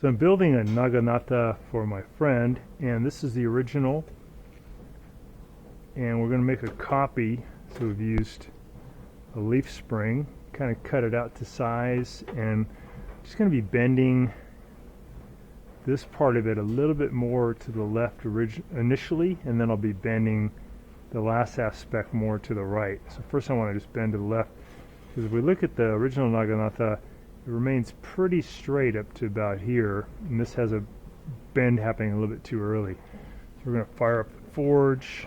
So I'm building a Naganata for my friend, and this is the original, and we're going to make a copy. So we've used a leaf spring, kind of cut it out to size, and just going to be bending this part of it a little bit more to the left initially, and then I'll be bending the last aspect more to the right. So first I want to just bend to the left, because if we look at the original Naganata, it remains pretty straight up to about here, and this has a bend happening a little bit too early. So we're going to fire up the forge.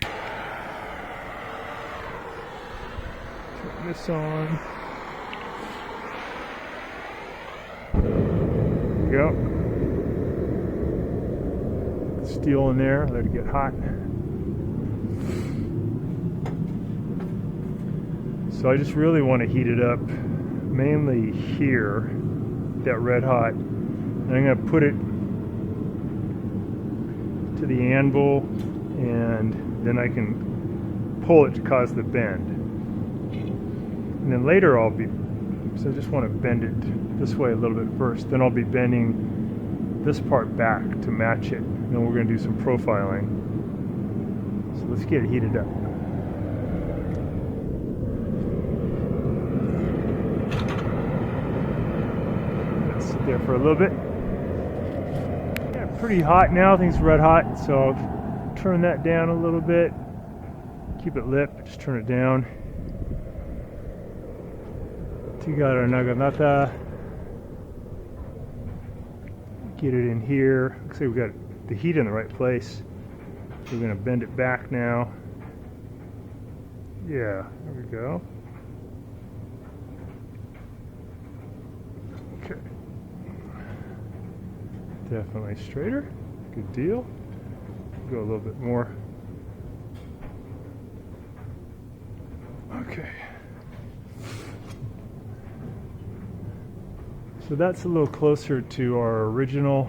Turn this on. There we go. Put the steel in there, let it get hot. So I just really want to heat it up, mainly here, that red hot. And I'm going to put it to the anvil, and then I can pull it to cause the bend. And then later so I just want to bend it this way a little bit first. Then I'll be bending this part back to match it. And then we're going to do some profiling. So let's get it heated up. There for a little bit. Yeah, pretty hot now. Things red hot, so I'll turn that down a little bit. Keep it lit, just turn it down. So you got our Naganata. Get it in here. Looks like we got the heat in the right place. So we're going to bend it back now. Yeah, there we go. Okay. Definitely straighter. Good deal. Go a little bit more. Okay. So that's a little closer to our original.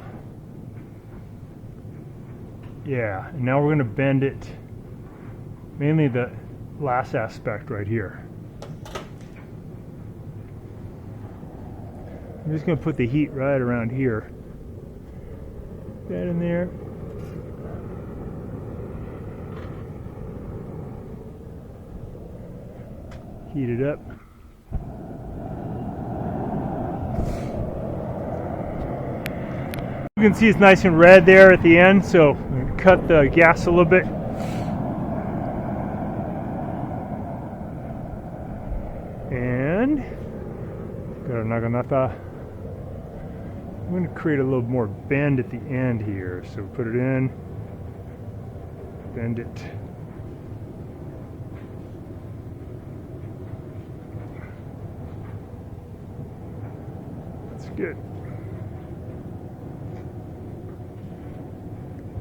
Yeah, and now we're going to bend it, mainly the last aspect right here. I'm just going to put the heat right around here. That in there. Heat it up. You can see it's nice and red there at the end, so I'm going to cut the gas a little bit. And got our Naganata. I'm going to create a little more bend at the end here. So put it in, bend it. That's good.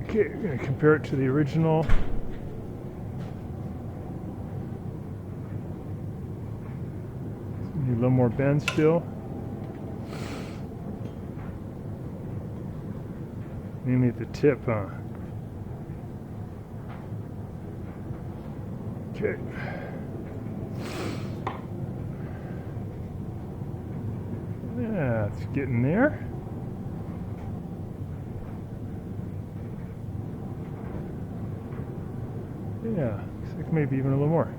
Okay, we're going to compare it to the original. Need a little more bend still. Mainly at the tip, huh? Okay. Yeah, it's getting there. Yeah, looks like maybe even a little more.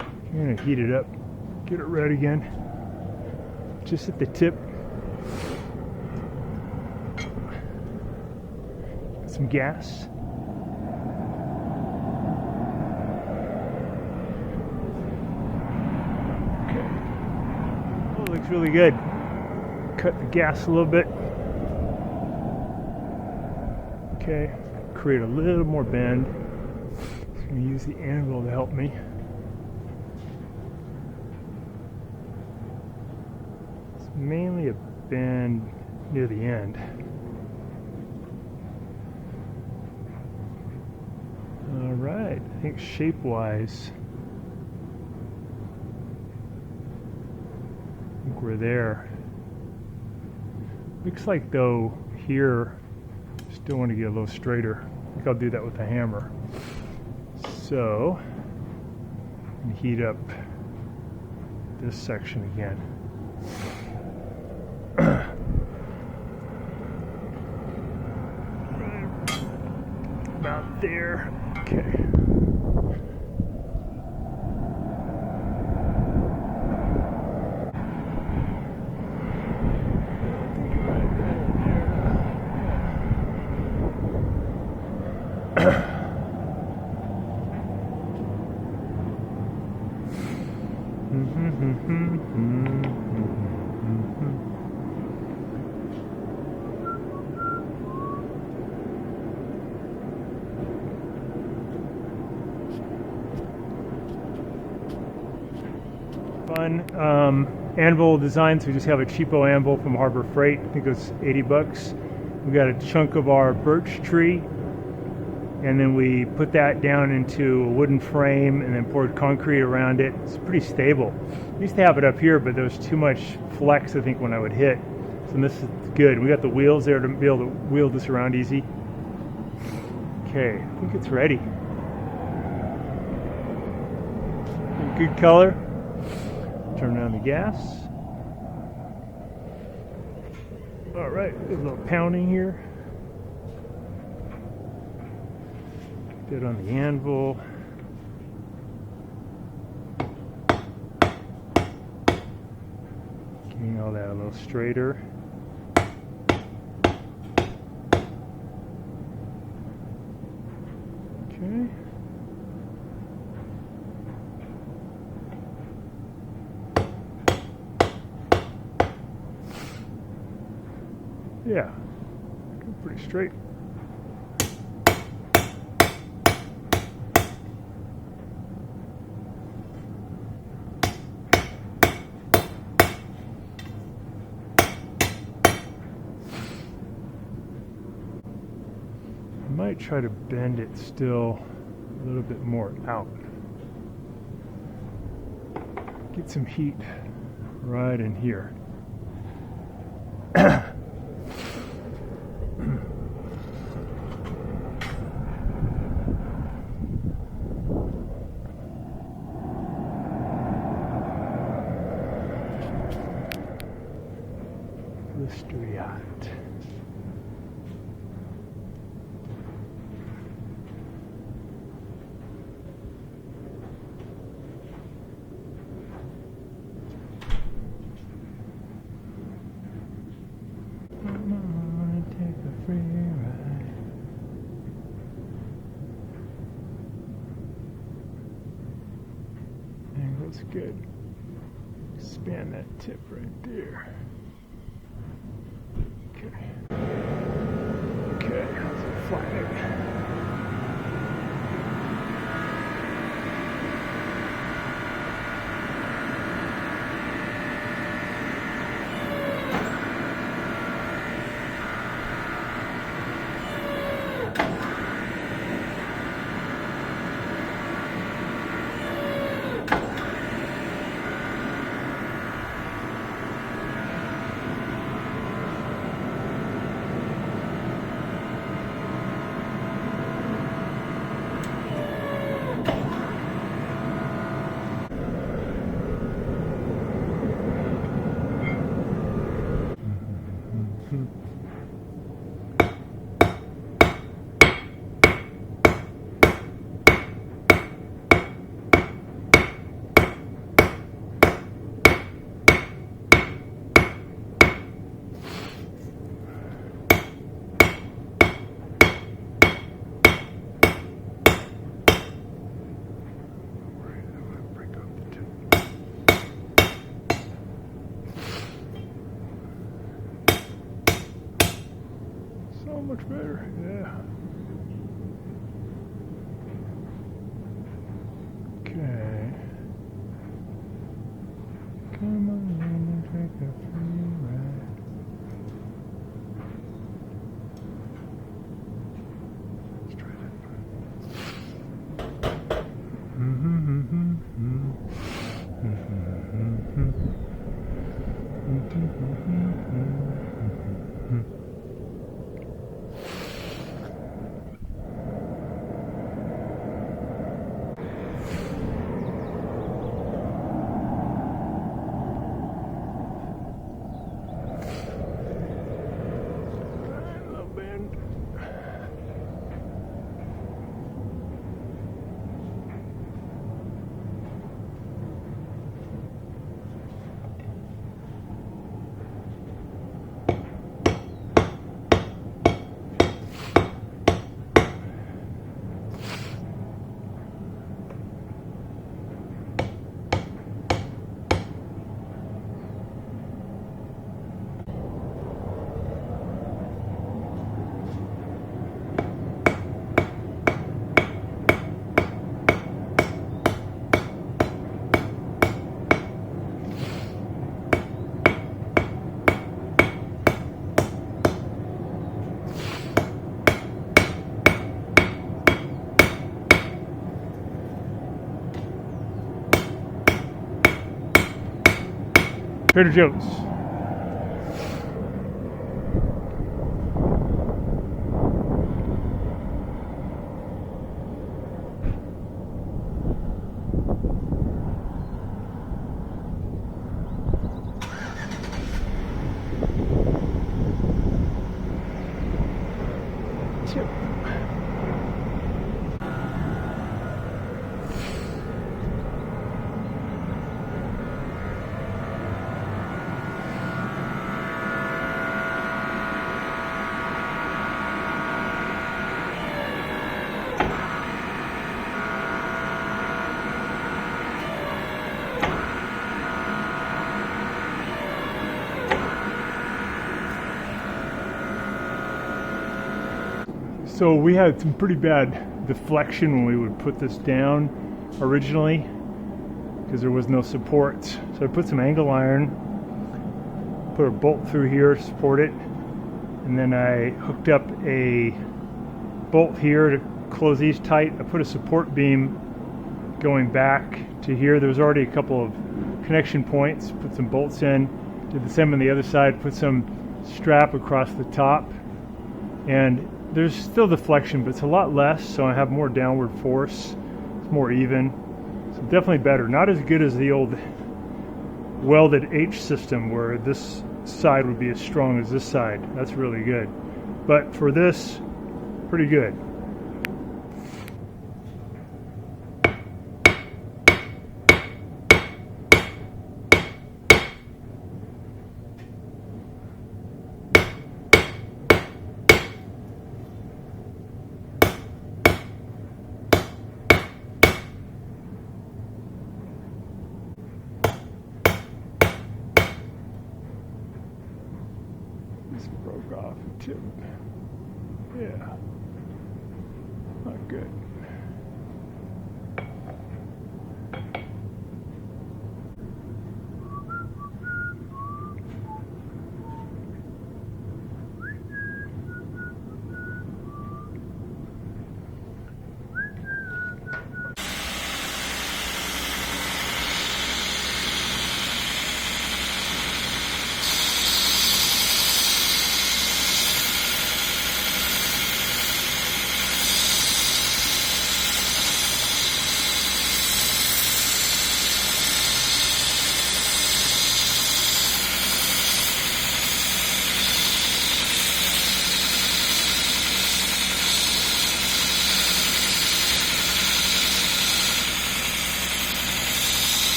I'm gonna heat it up, get it red again. Just at the tip. Some gas. Okay. Oh, looks really good. Cut the gas a little bit. Okay. Create a little more bend. I'm going to use the anvil to help me. It's mainly a bend near the end. Alright, I think shape-wise, I think we're there. Looks like though here, still want to get a little straighter. I think I'll do that with a hammer. So, heat up this section again. there. Okay. Fun. Anvil designs, we just have a cheapo anvil from Harbor Freight. I think it was 80 bucks. We got a chunk of our birch tree, and then we put that down into a wooden frame and then poured concrete around it. It's pretty stable. I used to have it up here, but there was too much flex, I think, when I would hit. So this is good. We got the wheels there to be able to wheel this around easy. Okay, I think it's ready. Good color. Turn down the gas. All right, a little pounding here. Bit on the anvil. Getting all that a little straighter. Okay. Yeah, pretty straight. I might try to bend it still a little bit more out. Get some heat right in here. Angle's good. Span that tip right there. Okay. Okay, how's it flying? So much better, yeah. Okay. Come on and take a free ride. Let's try that. Trader Joe's. Tip. So we had some pretty bad deflection when we would put this down originally because there was no support. So I put some angle iron, put a bolt through here to support it, and then I hooked up a bolt here to close these tight. I put a support beam going back to here. There was already a couple of connection points, put some bolts in, did the same on the other side, put some strap across the top, and there's still deflection, but it's a lot less, so I have more downward force. It's more even. So definitely better. Not as good as the old welded H system where this side would be as strong as this side. That's really good. But for this, pretty good. Broke off a tip. Yeah. Not good.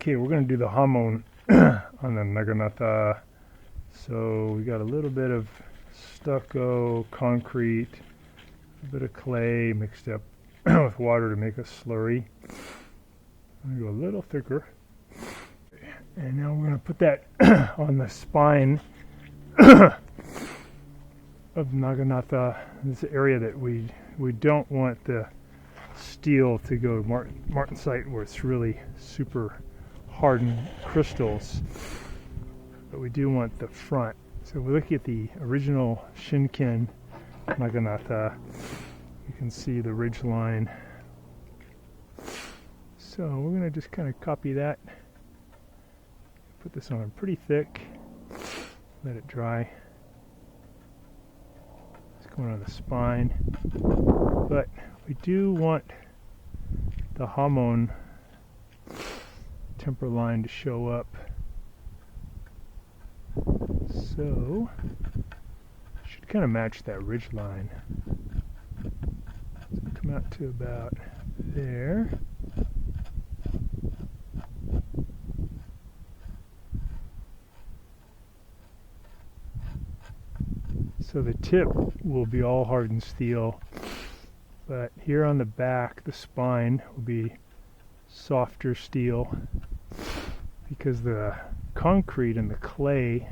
Okay, we're going to do the Hamon on the Naganata. So we got a little bit of stucco, concrete, a bit of clay mixed up with water to make a slurry. I'm going to go a little thicker. And now we're going to put that on the spine of Naganata, this area that we don't want the steel to go martensite where it's really super hardened crystals, but we do want the front. So we look at the original Shinken Naganata. You can see the ridge line. So we're going to just kind of copy that. Put this on pretty thick. Let it dry. It's going on the spine. But we do want the Hamon temper line to show up. So should kind of match that ridge line. So come out to about there. So the tip will be all hardened steel, but here on the back, the spine will be softer steel because the concrete and the clay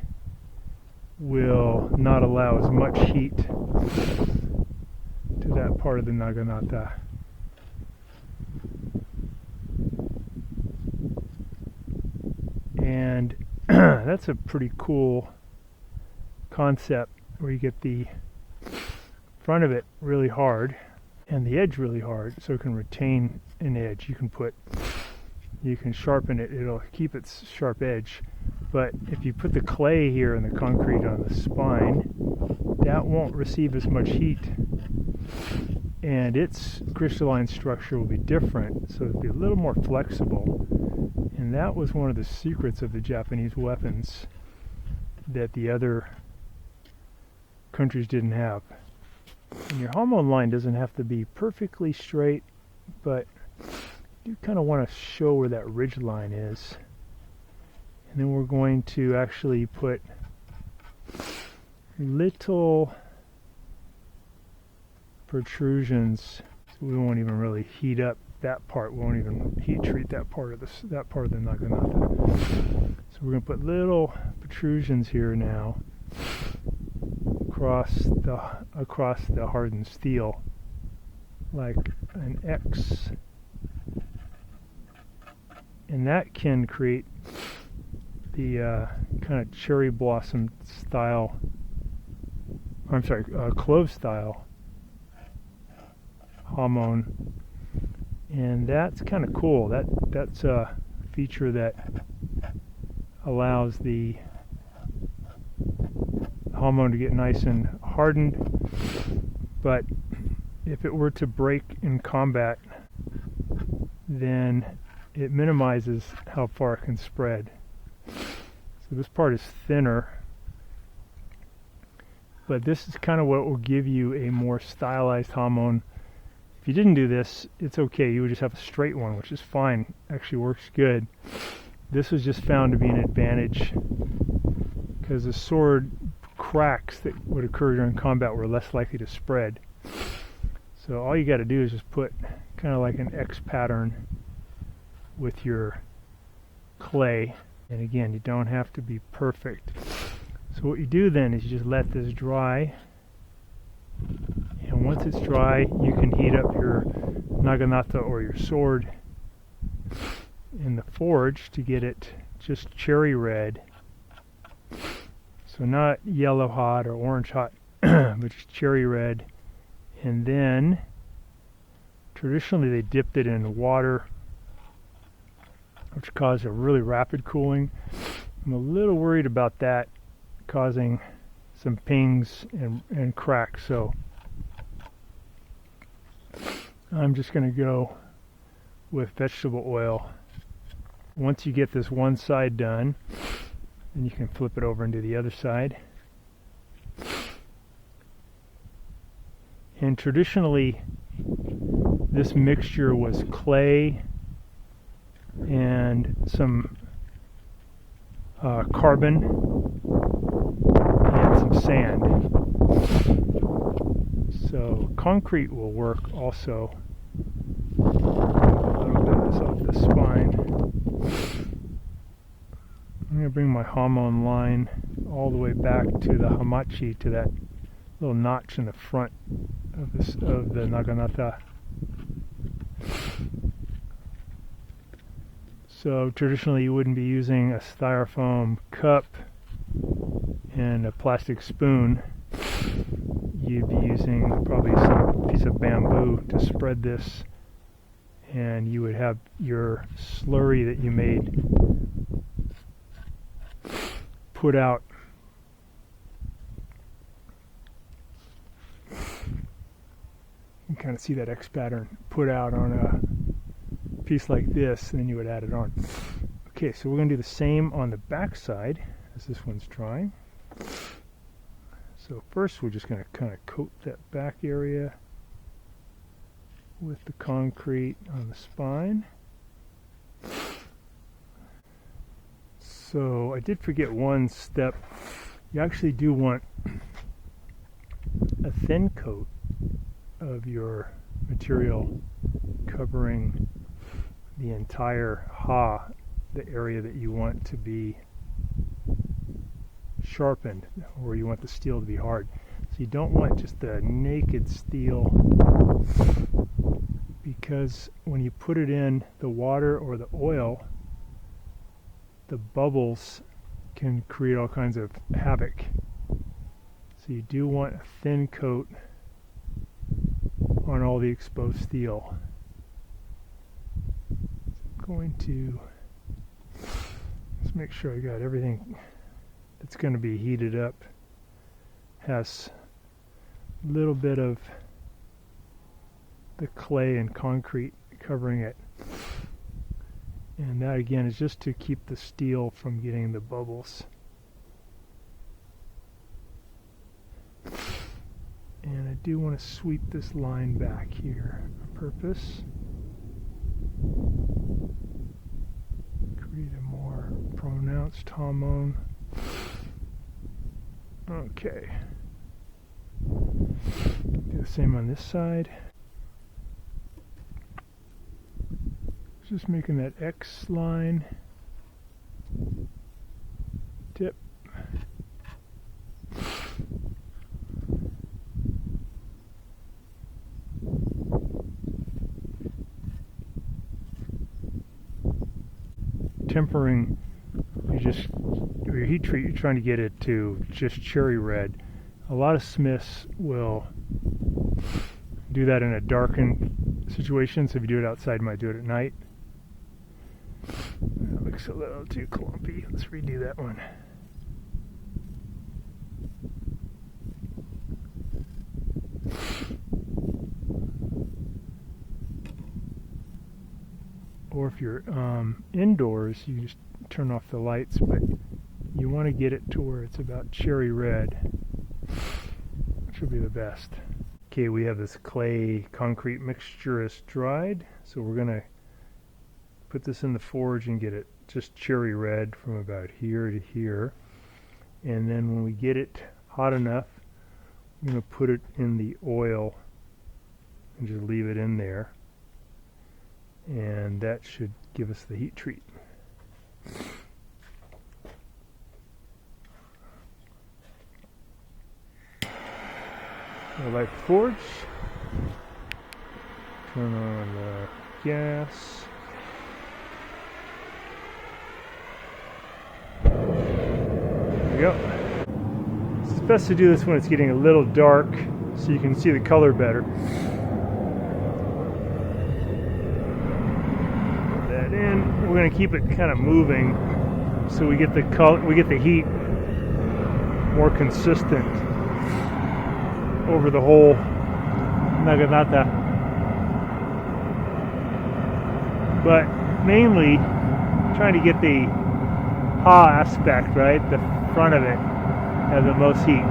will not allow as much heat to that part of the Naganata. And that's a pretty cool concept where you get the front of it really hard and the edge really hard so it can retain an edge. You can sharpen it, it'll keep its sharp edge. But if you put the clay here and the concrete on the spine, that won't receive as much heat and its crystalline structure will be different, so it'll be a little more flexible. And that was one of the secrets of the Japanese weapons that the other countries didn't have. And your Hamon line doesn't have to be perfectly straight, but you kind of want to show where that ridge line is. And then we're going to actually put little protrusions. So we won't even really heat up that part. We won't even heat treat that part of the Naganata. So we're going to put little protrusions here now across the hardened steel, like an X, and that can create the kind of cherry blossom style, clove style Hamon, and that's kind of cool. That's a feature that allows the Hamon to get nice and hardened, but if it were to break in combat, then it minimizes how far it can spread. So this part is thinner, but this is kind of what will give you a more stylized Hamon. If you didn't do this, it's okay. You would just have a straight one, which is fine. Actually works good. This was just found to be an advantage because the sword cracks that would occur during combat were less likely to spread. So all you got to do is just put kind of like an X pattern with your clay. And again, you don't have to be perfect. So what you do then is you just let this dry. And once it's dry, you can heat up your Naganata or your sword in the forge to get it just cherry red. So not yellow hot or orange hot, but just cherry red. And then traditionally they dipped it in water, which caused a really rapid cooling. I'm a little worried about that causing some pings and cracks, so I'm just going to go with vegetable oil. Once you get this one side done, then you can flip it over and do the other side. And traditionally, this mixture was clay, and some carbon and some sand. So concrete will work also. A little bit of this off the spine. I'm going to bring my Hamon line all the way back to the hamachi, to that little notch in the front of the Naganata. So traditionally you wouldn't be using a styrofoam cup and a plastic spoon. You'd be using probably some piece of bamboo to spread this, and you would have your slurry that you made put out. You can kind of see that X pattern put out on a piece like this, and then you would add it on. Okay, so we're going to do the same on the back side as this one's trying. So first we're just going to kind of coat that back area with the concrete on the spine. So I did forget one step. You actually do want a thin coat of your material covering the entire the area that you want to be sharpened, or you want the steel to be hard. So you don't want just the naked steel, because when you put it in the water or the oil, the bubbles can create all kinds of havoc. So you do want a thin coat on all the exposed steel. I'm going to just make sure I got everything that's going to be heated up has a little bit of the clay and concrete covering it. And that again is just to keep the steel from getting the bubbles. And I do want to sweep this line back here on purpose. Create a more pronounced Hamon. Okay. Do the same on this side. Just making that X line tip. Tempering, your heat treat, you're trying to get it to just cherry red. A lot of smiths will do that in a darkened situation, so if you do it outside, you might do it at night. That looks a little too clumpy. Let's redo that one. Or if you're indoors, you just turn off the lights, but you want to get it to where it's about cherry red, which will be the best. Okay, we have this clay concrete mixture is dried, so we're going to put this in the forge and get it just cherry red from about here to here. And then when we get it hot enough, I'm going to put it in the oil and just leave it in there. And that should give us the heat treat. I'll light the forge. Turn on the gas. There we go. It's best to do this when it's getting a little dark so you can see the color better. In. We're going to keep it kind of moving so we get the color, we get the heat more consistent over the whole Naganata. But mainly trying to get the aspect, right? The front of it has the most heat.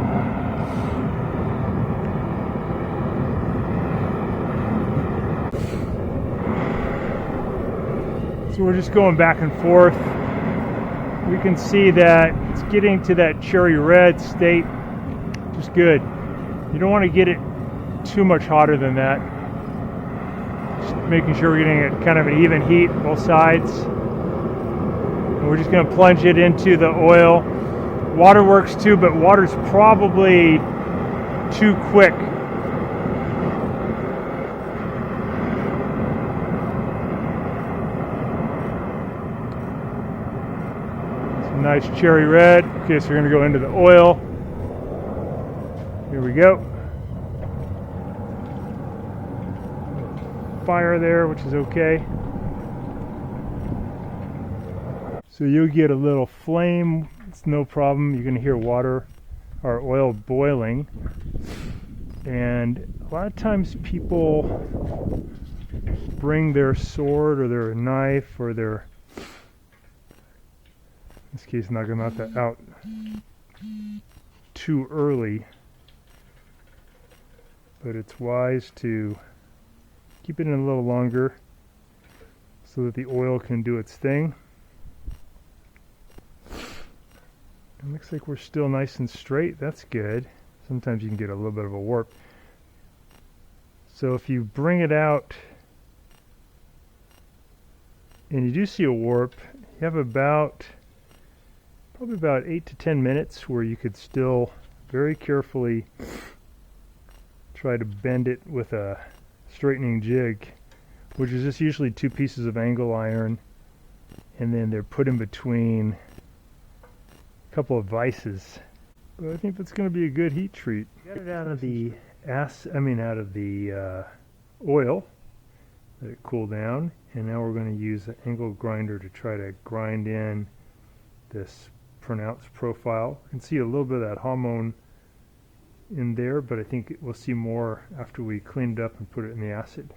So we're just going back and forth. We can see that it's getting to that cherry red state, which is good. You don't want to get it too much hotter than that. Just making sure we're getting it kind of an even heat, both sides. And we're just going to plunge it into the oil. Water works too, but water's probably too quick. Some nice cherry red. Okay, so we're going to go into the oil. Here we go. Fire there, which is okay. So you'll get a little flame. It's no problem. You're going to hear water or oil boiling. And a lot of times people bring their sword or their knife or their, in this case Naganata, out too early. But it's wise to keep it in a little longer so that the oil can do its thing. It looks like we're still nice and straight. That's good. Sometimes you can get a little bit of a warp. So if you bring it out and you do see a warp, you have probably about 8 to 10 minutes where you could still very carefully try to bend it with a straightening jig, which is just usually 2 pieces of angle iron, and then they're put in between a couple of vices. But I think that's going to be a good heat treat. Got it out of the oil. Let it cool down, and now we're going to use an angle grinder to try to grind in this pronounced profile. You can see a little bit of that Hamon in there, but I think we'll see more after we clean it up and put it in the acid.